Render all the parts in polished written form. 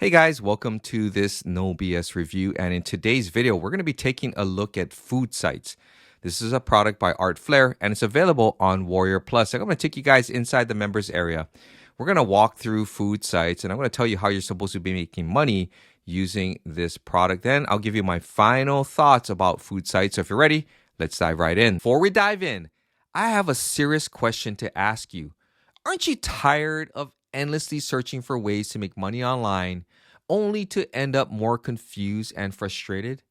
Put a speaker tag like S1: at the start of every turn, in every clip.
S1: Hey guys, welcome to this No BS review. And in today's video, we're going to be taking a look at FoodSites. This is a product by Flair and it's available on WarriorPlus. I'm going to take you guys inside the members area. We're going to walk through FoodSites and I'm going to tell you how you're supposed to be making money using this product. Then I'll give you my final thoughts about FoodSites. So if you're ready, let's dive right in. Before we dive in, I have a serious question to ask you. Aren't you tired of endlessly searching for ways to make money online only to end up more confused and frustrated?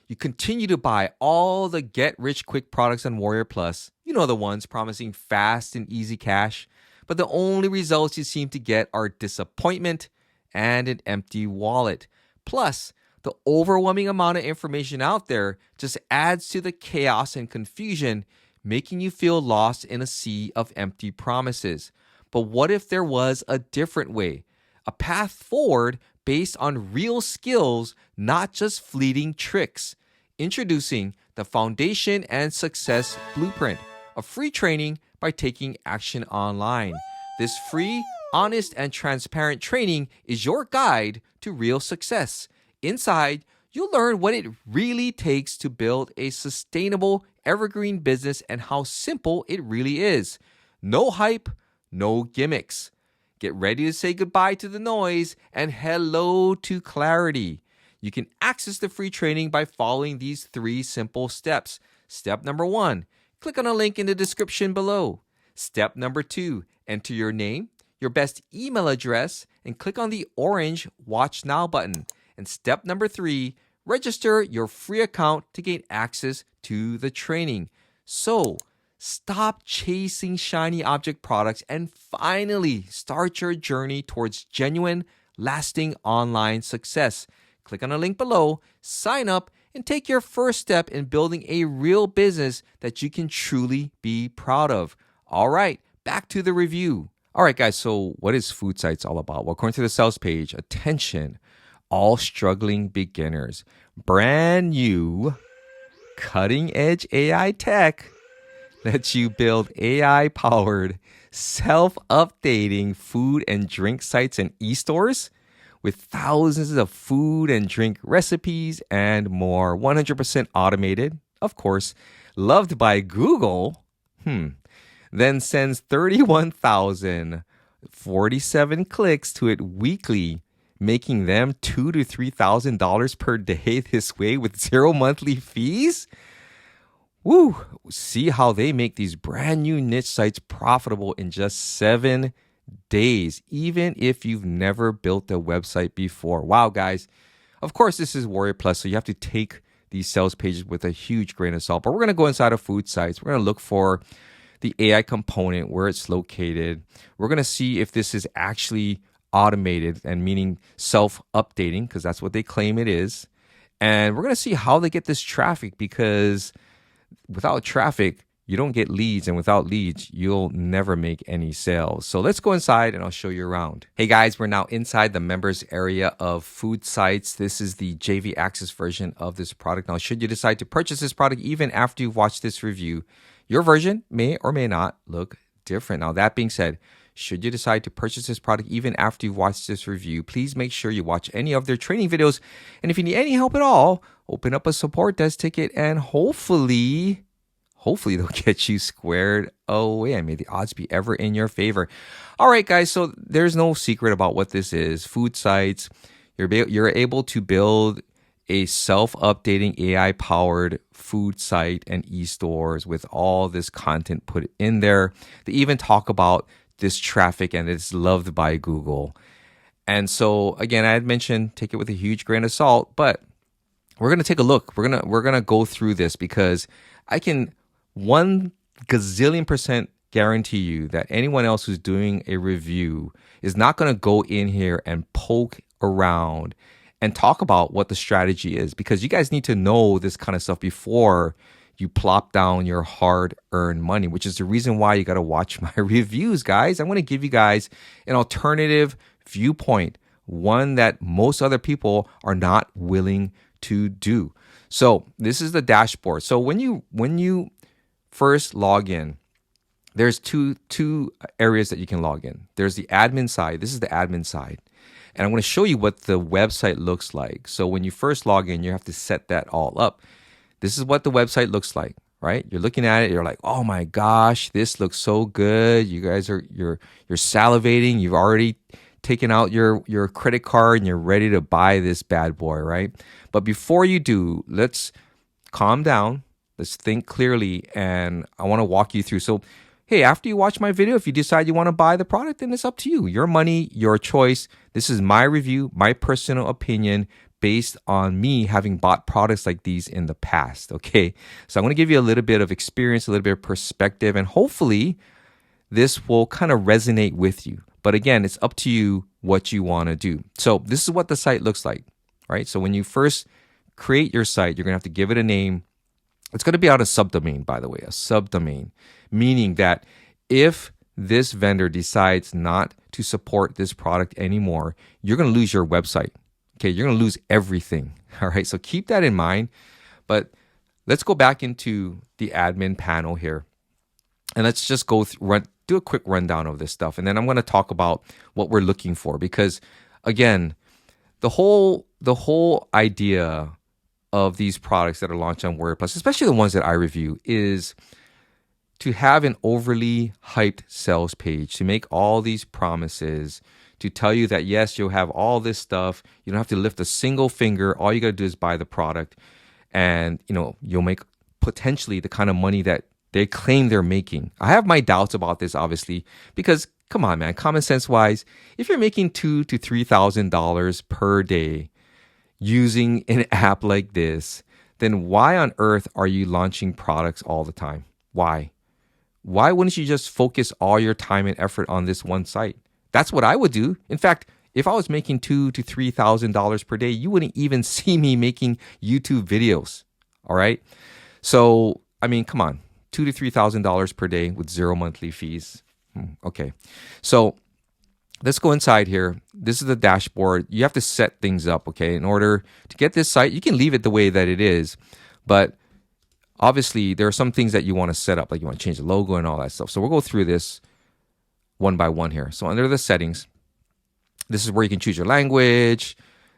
S1: You continue to buy all the get-rich-quick products on Warrior Plus, you know the ones promising fast and easy cash, but the only results you seem to get are disappointment and an empty wallet. Plus, the overwhelming amount of information out there just adds to the chaos and confusion, making you feel lost in a sea of empty promises. But what if there was a different way? A path forward based on real skills, not just fleeting tricks. Introducing the Foundation and Success Blueprint, a free training by taking action online. This free, honest, and transparent training is your guide to real success. Inside, you'll learn what it really takes to build a sustainable, evergreen business and how simple it really is. No hype, no gimmicks. Get ready to say goodbye to the noise and hello to clarity. You can access the free training by following these 3 simple steps. Step number 1, click on a link in the description below. Step number 2, enter your name, your best email address, and click on the orange Watch Now button. And step number 3, register your free account to gain access to the training. So, stop chasing shiny object products and finally start your journey towards genuine, lasting online success. Click on the link below, sign up, and take your first step in building a real business that you can truly be proud of. All right, back to the review. All right, guys, so what is FoodSites all about? Well, according to the sales page, attention, all struggling beginners, brand new, cutting-edge AI tech lets you build AI-powered, self-updating food and drink sites and e-stores with thousands of food and drink recipes and more. 100% automated, of course, loved by Google, then sends 31,047 clicks to it weekly, making them $2,000 to $3,000 per day this way with 0 monthly fees? Woo! See how they make these brand new niche sites profitable in just 7 days, even if you've never built a website before. Wow, guys. Of course, this is Warrior Plus, so you have to take these sales pages with a huge grain of salt. But we're going to go inside of FoodSites. We're going to look for the AI component, where it's located. We're going to see if this is actually automated, and meaning self-updating, because that's what they claim it is. And we're going to see how they get this traffic, because without traffic, you don't get leads, and without leads, you'll never make any sales. So let's go inside and I'll show you around. Hey guys, we're now inside the members area of FoodSites. This is the JV Access version of this product. Now, should you decide to purchase this product even after you've watched this review, your version may or may not look different. Now, that being said, should you decide to purchase this product even after you've watched this review, please make sure you watch any of their training videos. And if you need any help at all, open up a support desk ticket and hopefully they'll get you squared away. And may the odds be ever in your favor. All right, guys, so there's no secret about what this is. FoodSites, you're able to build a self-updating AI-powered food site and e-stores with all this content put in there. They even talk about this traffic and it's loved by Google. And so, again, I had mentioned take it with a huge grain of salt, but we're going to take a look. We're going to go through this, because I can 1 gazillion % guarantee you that anyone else who's doing a review is not going to go in here and poke around and talk about what the strategy is, because you guys need to know this kind of stuff before you plop down your hard-earned money, which is the reason why you got to watch my reviews, guys. I'm going to give you guys an alternative viewpoint, one that most other people are not willing to do. So this is the dashboard. So when you first log in, there's two areas that you can log in. There's the admin side. This is the admin side. And I'm going to show you what the website looks like. So when you first log in, you have to set that all up. This is what the website looks like, right? You're looking at it, you're like, oh my gosh, this looks so good. You guys you're salivating. You've already taken out your credit card and you're ready to buy this bad boy, right? But before you do, let's calm down. Let's think clearly, and I want to walk you through. So, hey, after you watch my video, if you decide you want to buy the product, then it's up to you. Your money, your choice. This is my review, my personal opinion based on me having bought products like these in the past, okay? So I'm going to give you a little bit of experience, a little bit of perspective, and hopefully this will kind of resonate with you. But again, it's up to you what you want to do. So this is what the site looks like, right? So when you first create your site, you're going to have to give it a name. It's going to be on a subdomain, by the way, a subdomain, meaning that if this vendor decides not to support this product anymore, you're going to lose your website. Okay, you're going to lose everything. All right, so keep that in mind. But let's go back into the admin panel here, and let's just go do a quick rundown of this stuff, and then I'm going to talk about what we're looking for. Because again, the whole idea of these products that are launched on WarriorPlus, especially the ones that I review, is to have an overly hyped sales page, to make all these promises, to tell you that yes, you'll have all this stuff. You don't have to lift a single finger. All you got to do is buy the product, and you'll make potentially the kind of money that they claim they're making. I have my doubts about this, obviously, because come on, man, common sense wise, if you're making $2,000 to $3,000 per day using an app like this, then why on earth are you launching products all the time? Why? Why wouldn't you just focus all your time and effort on this one site? That's what I would do. In fact, if I was making $2,000 to $3,000 per day, you wouldn't even see me making YouTube videos. All right. So, I mean, come on, $2,000 to $3,000 per day with zero monthly fees. Okay. So let's go inside here. This is the dashboard. You have to set things up. Okay. In order to get this site, you can leave it the way that it is, but obviously there are some things that you want to set up, like you want to change the logo and all that stuff. So we'll go through this one by one here. So under the settings, this is where you can choose your language,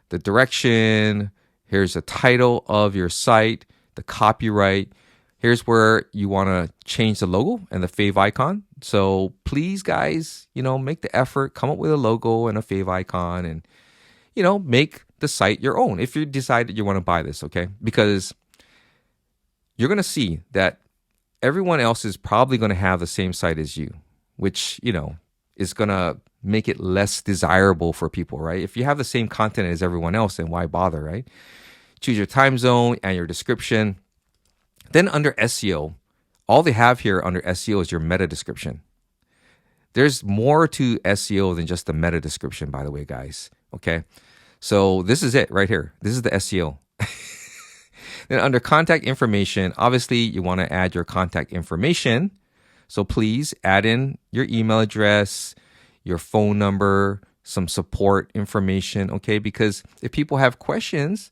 S1: the direction. Here's the title of your site, the copyright. Here's where you want to change the logo and the fave icon. So please, guys, make the effort, come up with a logo and a fave icon, and, make the site your own if you decide that you want to buy this, okay? Because you're going to see that everyone else is probably going to have the same site as you, which, is going to make it less desirable for people, right? If you have the same content as everyone else, then why bother, right? Choose your time zone and your description. Then under SEO, all they have here under SEO is your meta description. There's more to SEO than just the meta description, by the way, guys. Okay. So this is it right here. This is the SEO. Then under contact information, obviously you want to add your contact information. So please add in your email address, your phone number, some support information, okay? Because if people have questions,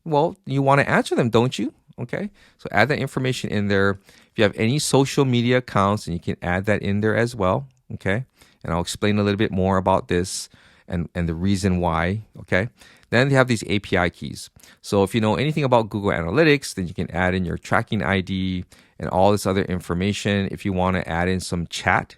S1: well, you want to answer them, don't you? Okay, so add that information in there. If you have any social media accounts, and you can add that in there as well, okay? And I'll explain a little bit more about this and the reason why, okay? Then they have these API keys. So if you know anything about Google Analytics, then you can add in your tracking ID and all this other information. If you want to add in some chat,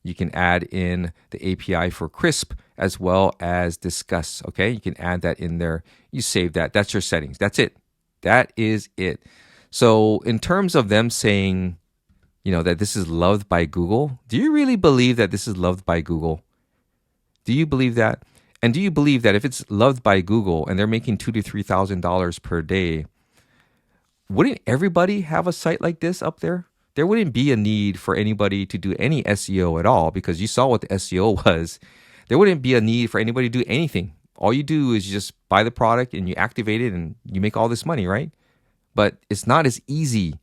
S1: you can add in the API for Crisp as well as Discuss, okay? You can add that in there. You save that. That's your settings. That's it. That is it. So in terms of them saying, that this is loved by Google, do you really believe that this is loved by Google? Do you believe that? And do you believe that if it's loved by Google and they're making $2,000 to $3,000 per day, wouldn't everybody have a site like this up there? There wouldn't be a need for anybody to do any SEO at all, because you saw what the SEO was. There wouldn't be a need for anybody to do anything. All you do is you just buy the product and you activate it and you make all this money, right? But it's not as easy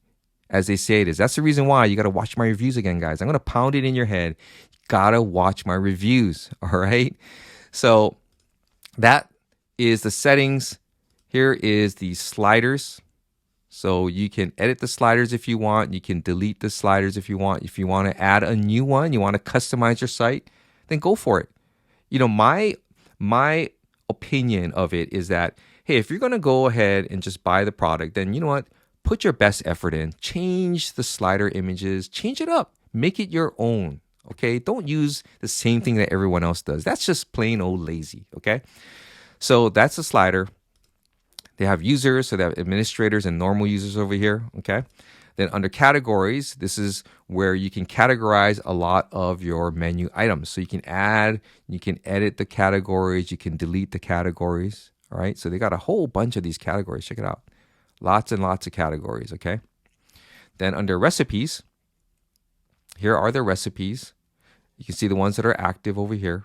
S1: as they say it is. That's the reason why you got to watch my reviews again, guys. I'm going to pound it in your head. You got to watch my reviews, all right? So that is the settings. Here is the sliders. So you can edit the sliders if you want. You can delete the sliders if you want. If you want to add a new one, you want to customize your site, then go for it. my opinion of it is that, hey, if you're going to go ahead and just buy the product, then you know what? Put your best effort in. Change the slider images. Change it up. Make it your own. Okay? Don't use the same thing that everyone else does. That's just plain old lazy. Okay? So that's the slider. They have users, so they have administrators and normal users over here. Okay? Then under categories, this is where you can categorize a lot of your menu items. So you can add, you can edit the categories, you can delete the categories. All right. So they got a whole bunch of these categories. Check it out. Lots and lots of categories. Okay. Then under recipes, here are the recipes. You can see the ones that are active over here.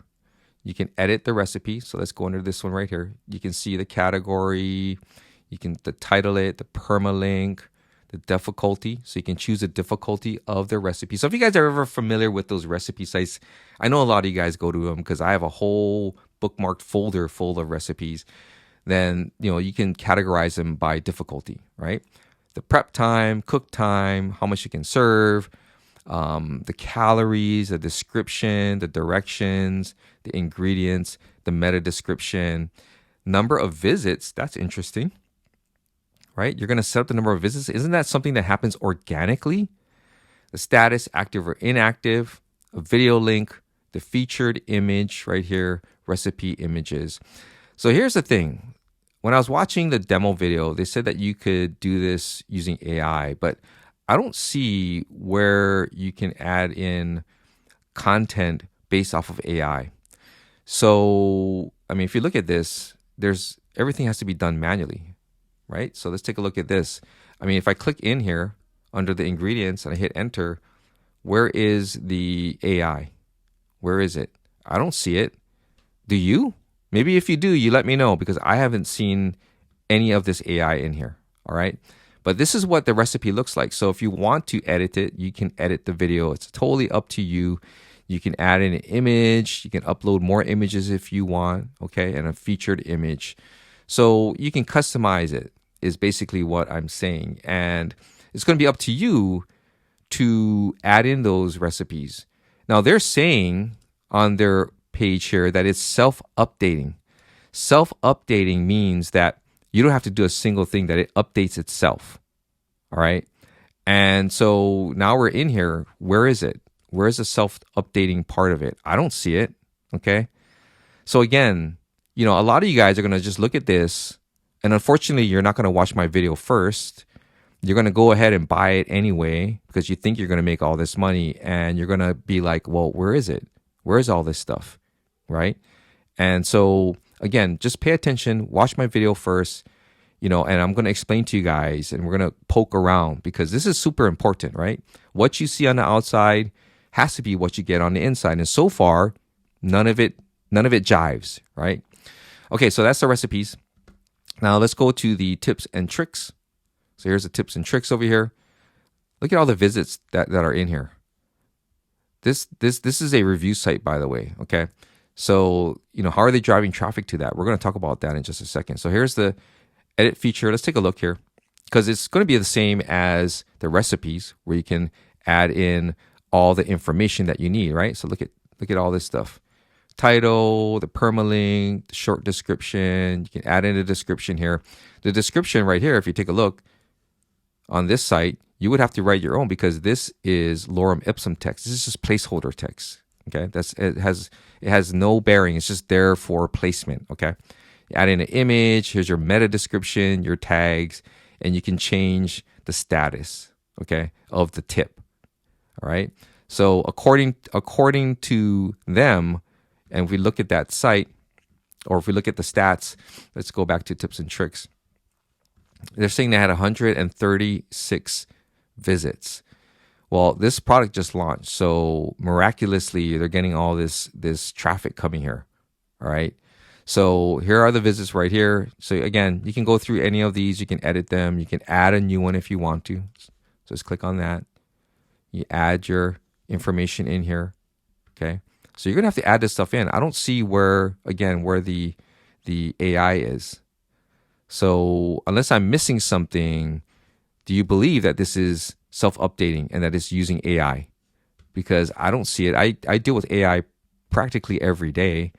S1: You can edit the recipe. So let's go under this one right here. You can see the category. You can title it, the permalink, the difficulty. So you can choose the difficulty of the recipe. So if you guys are ever familiar with those recipe sites, I know a lot of you guys go to them because I have a whole bookmarked folder full of recipes. Then, you can categorize them by difficulty, right? The prep time, cook time, how much you can serve, the calories, the description, the directions, the ingredients, the meta description, number of visits. That's interesting. Right? You're going to set up the number of visits. Isn't that something that happens organically? The status, active or inactive, a video link, the featured image right here, recipe images. So here's the thing. When I was watching the demo video, they said that you could do this using AI, but I don't see where you can add in content based off of AI. So, if you look at this, everything has to be done manually. Right? So let's take a look at this. If I click in here under the ingredients and I hit enter, where is the AI? Where is it? I don't see it. Do you? Maybe if you do, you let me know because I haven't seen any of this AI in here. All right. But this is what the recipe looks like. So if you want to edit it, you can edit the video. It's totally up to you. You can add in an image. You can upload more images if you want. Okay. And a featured image. So you can customize it. Is basically what I'm saying. And it's going to be up to you to add in those recipes. Now, they're saying on their page here that it's self-updating. Self-updating means that you don't have to do a single thing, that it updates itself. All right. And so now we're in here. Where is it? Where is the self-updating part of it? I don't see it. Okay. So again, a lot of you guys are going to just look at this. And unfortunately, you're not going to watch my video first. You're going to go ahead and buy it anyway because you think you're going to make all this money. And you're going to be like, well, where is it? Where is all this stuff? Right? And so, again, just pay attention. Watch my video first. And I'm going to explain to you guys. And we're going to poke around because this is super important, right? What you see on the outside has to be what you get on the inside. And so far, none of it jives, right? Okay, so that's the recipes. Now let's go to the tips and tricks. So here's the tips and tricks over here. Look at all the visits that are in here. This is a review site, by the way. Okay. So, how are they driving traffic to that? We're going to talk about that in just a second. So here's the edit feature. Let's take a look here because it's going to be the same as the recipes where you can add in all the information that you need, right? So look at all this stuff. Title, the permalink, the short description. You can add in a description here. The description right here, if you take a look on this site, you would have to write your own because this is lorem ipsum text. This is just placeholder text. Okay, it has no bearing. It's just there for placement. Okay, you add in an image. Here's your meta description, your tags, and you can change the status. Okay, of the tip. All right. So according to them. And if we look at that site, or if we look at the stats, let's go back to tips and tricks. They're saying they had 136 visits. Well, this product just launched, so miraculously, they're getting all this traffic coming here. All right. So here are the visits right here. So again, you can go through any of these. You can edit them. You can add a new one if you want to. So just click on that. You add your information in here. Okay. So you're going to have to add this stuff in. I don't see where the AI is. So unless I'm missing something, do you believe that this is self-updating and that it's using AI? Because I don't see it. I deal with AI practically every day.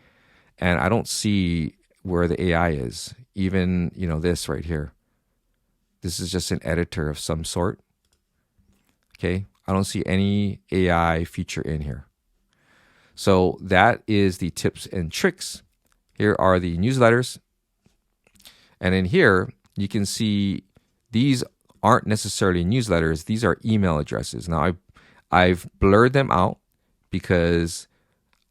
S1: And I don't see where the AI is. Even, this right here. This is just an editor of some sort. Okay. I don't see any AI feature in here. So that is the tips and tricks. Here are the newsletters. And in here, you can see these aren't necessarily newsletters. These are email addresses. Now, I've blurred them out because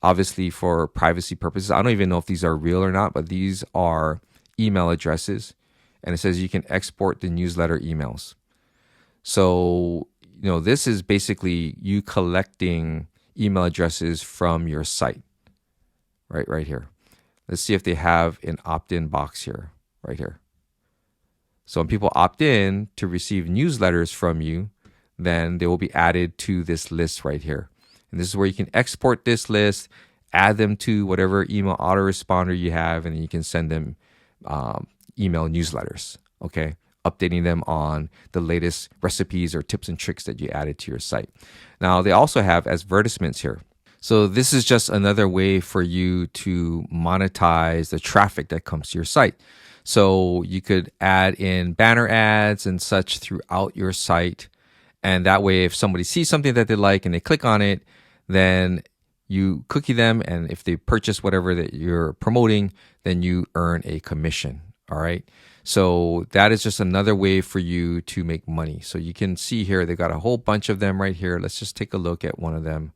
S1: obviously for privacy purposes, I don't even know if these are real or not, but these are email addresses. And it says you can export the newsletter emails. So, this is basically you collecting email addresses from your site, right here. Let's see if they have an opt-in box here, right here. So when people opt in to receive newsletters from you, then they will be added to this list right here. And this is where you can export this list, add them to whatever email autoresponder you have, and then you can send them email newsletters, okay? Updating them on the latest recipes or tips and tricks that you added to your site. Now, they also have advertisements here. So this is just another way for you to monetize the traffic that comes to your site. So you could add in banner ads and such throughout your site. And that way, if somebody sees something that they like and they click on it, then you cookie them. And if they purchase whatever that you're promoting, then you earn a commission. All right. So that is just another way for you to make money. So you can see here, they've got a whole bunch of them right here. Let's just take a look at one of them.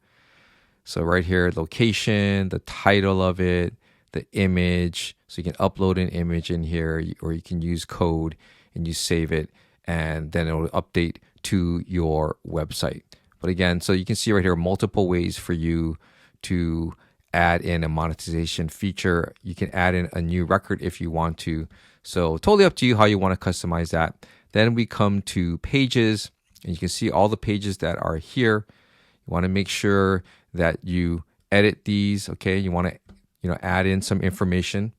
S1: So right here, location, the title of it, the image. So you can upload an image in here, or you can use code and you save it, and then it will update to your website. But again, so you can see right here, multiple ways for you to add in a monetization feature. You can add in a new record if you want to. So totally up to you how you want to customize that. Then we come to pages, and you can see all the pages that are here. You want to make sure that you edit these, okay? You want to add in some information,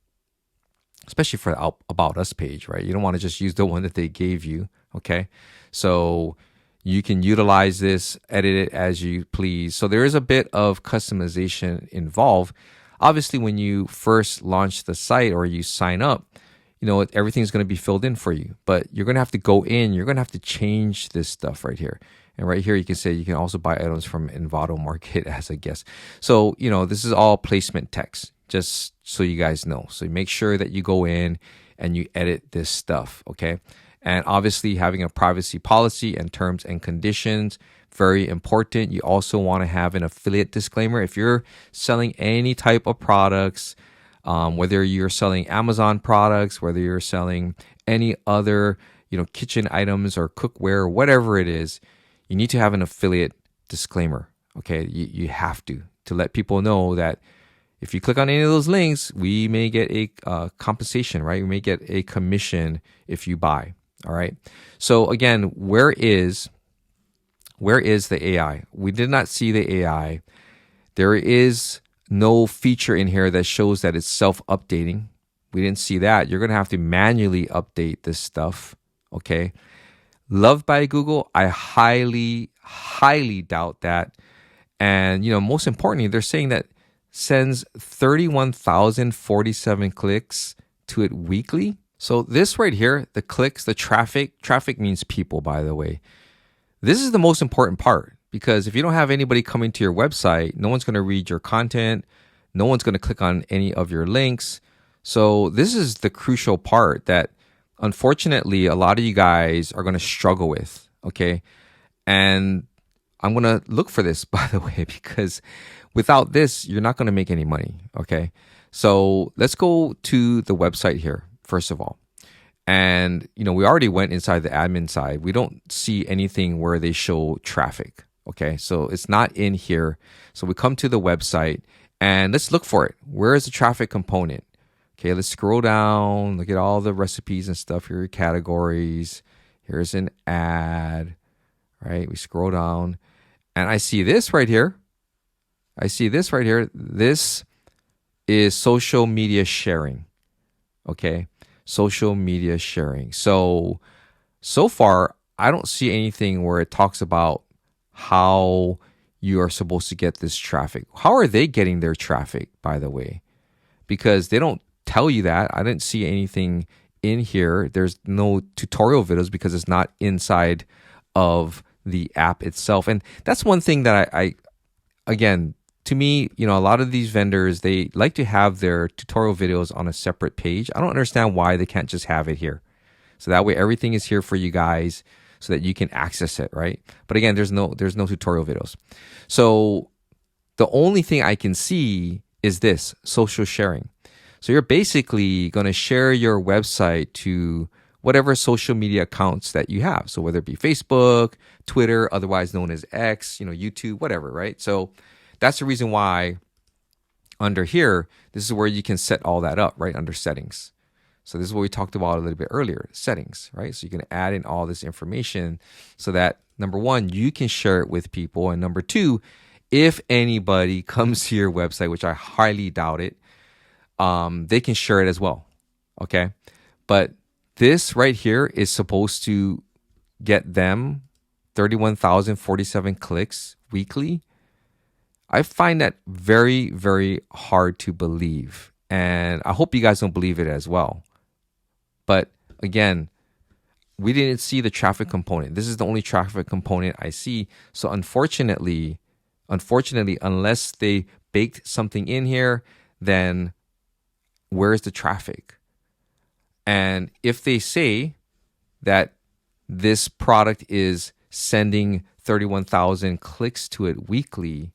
S1: especially for the About Us page, right? You don't want to just use the one that they gave you, okay? So you can utilize this, edit it as you please. So there is a bit of customization involved. Obviously, when you first launch the site or you sign up, everything's going to be filled in for you. But you're going to have to go in. You're going to have to change this stuff right here. And right here, you can say you can also buy items from Envato Market as a guest. So, this is all placement text, just so you guys know. So make sure that you go in and you edit this stuff, okay? And obviously, having a privacy policy and terms and conditions, very important. You also want to have an affiliate disclaimer. If you're selling any type of products, whether you're selling Amazon products, whether you're selling any other, kitchen items or cookware, whatever it is, you need to have an affiliate disclaimer, okay? You have to let people know that if you click on any of those links, we may get a compensation, right? We may get a commission if you buy, all right? So again, where is the AI? We did not see the AI. There is no feature in here that shows that it's self-updating. We didn't see that. You're going to have to manually update this stuff, okay? Loved by Google, I highly, highly doubt that. And, most importantly, they're saying that sends 31,047 clicks to it weekly. So this right here, the clicks, the traffic means people, by the way. This is the most important part, because if you don't have anybody coming to your website, no one's going to read your content. No one's going to click on any of your links. So this is the crucial part that unfortunately a lot of you guys are going to struggle with, okay? And I'm going to look for this, by the way, because without this, you're not going to make any money, okay? So let's go to the website here, first of all. And, we already went inside the admin side. We don't see anything where they show traffic, okay? So it's not in here. So we come to the website and let's look for it. Where is the traffic component? Okay, let's scroll down, look at all the recipes and stuff, here are categories. Here's an ad, right? We scroll down and I see this right here. This is social media sharing, okay? Social media sharing. So far, I don't see anything where it talks about how you are supposed to get this traffic. How are they getting their traffic, by the way? because they don't tell you that. I didn't see anything in here. There's no tutorial videos because it's not inside of the app itself. And that's one thing that I again, to me, a lot of these vendors, they like to have their tutorial videos on a separate page. I don't understand why they can't just have it here. So that way everything is here for you guys so that you can access it, right? But again, there's no tutorial videos. So the only thing I can see is this, social sharing. So you're basically going to share your website to whatever social media accounts that you have. So whether it be Facebook, Twitter, otherwise known as X, YouTube, whatever, right? So that's the reason why under here, this is where you can set all that up, right? Under settings. So this is what we talked about a little bit earlier, settings, right? So you can add in all this information so that number one, you can share it with people. And number two, if anybody comes to your website, which I highly doubt it, they can share it as well. Okay. But this right here is supposed to get them 31,047 clicks weekly. I find that very, very hard to believe. And I hope you guys don't believe it as well. But again, we didn't see the traffic component. This is the only traffic component I see. So unfortunately, unless they baked something in here, then where's the traffic? And if they say that this product is sending 31,000 clicks to it weekly,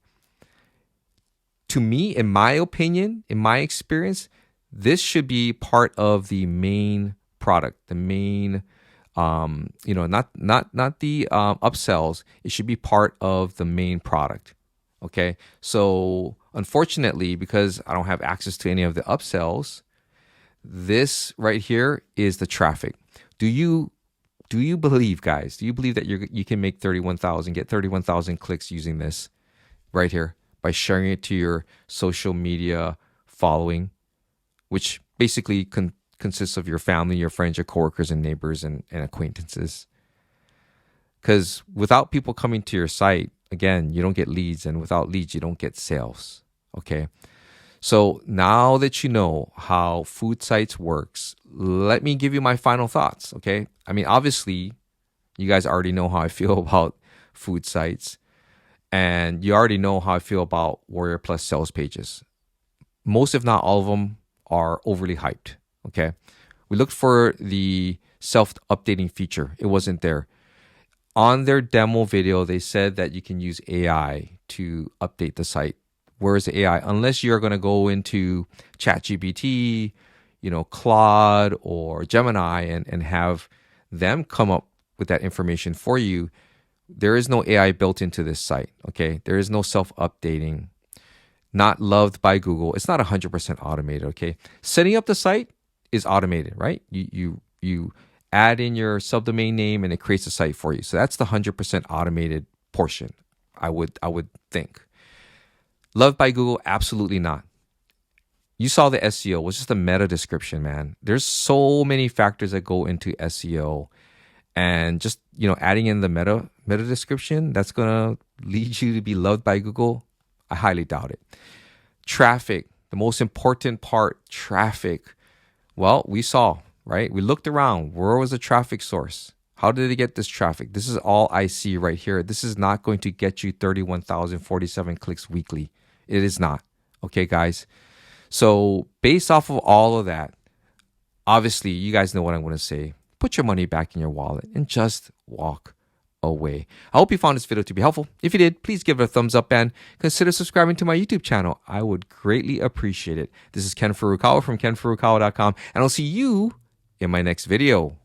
S1: to me, in my opinion, in my experience, this should be part of the main product, the main, not the upsells. It should be part of the main product. Okay. So unfortunately, because I don't have access to any of the upsells, this right here is the traffic. Do you believe, guys? Do you believe that you can make 31,000, get 31,000 clicks using this right here by sharing it to your social media following, which basically consists of your family, your friends, your coworkers, and neighbors and acquaintances? Because without people coming to your site, again, you don't get leads, and without leads, you don't get sales. Okay. So now that you know how FoodSites works, let me give you my final thoughts. Okay. I mean, obviously, you guys already know how I feel about FoodSites, and you already know how I feel about WarriorPlus sales pages. Most, if not all of them, are overly hyped. Okay. We looked for the self-updating feature. It wasn't there. On their demo video, they said that you can use AI to update the site. Where is the AI? Unless you're going to go into ChatGPT, Claude or Gemini and have them come up with that information for you, there is no AI built into this site. Okay. There is no self-updating. Not loved by Google. It's not 100% automated. Okay. Setting up the site is automated, right? You add in your subdomain name and it creates a site for you. So that's the 100% automated portion, I would think. Loved by Google? Absolutely not. You saw the SEO was just a meta description, man. There's so many factors that go into SEO, and just adding in the meta description, that's gonna lead you to be loved by Google. I highly doubt it. Traffic, the most important part, traffic. Well, we saw, right? We looked around. Where was the traffic source? How did it get this traffic? This is all I see right here. This is not going to get you 31,047 clicks weekly. It is not. Okay, guys. So based off of all of that, obviously, you guys know what I'm going to say. Put your money back in your wallet and just walk away. I hope you found this video to be helpful. If you did, please give it a thumbs up and consider subscribing to my YouTube channel. I would greatly appreciate it. This is Ken Furukawa from kenfurukawa.com, and I'll see you in my next video.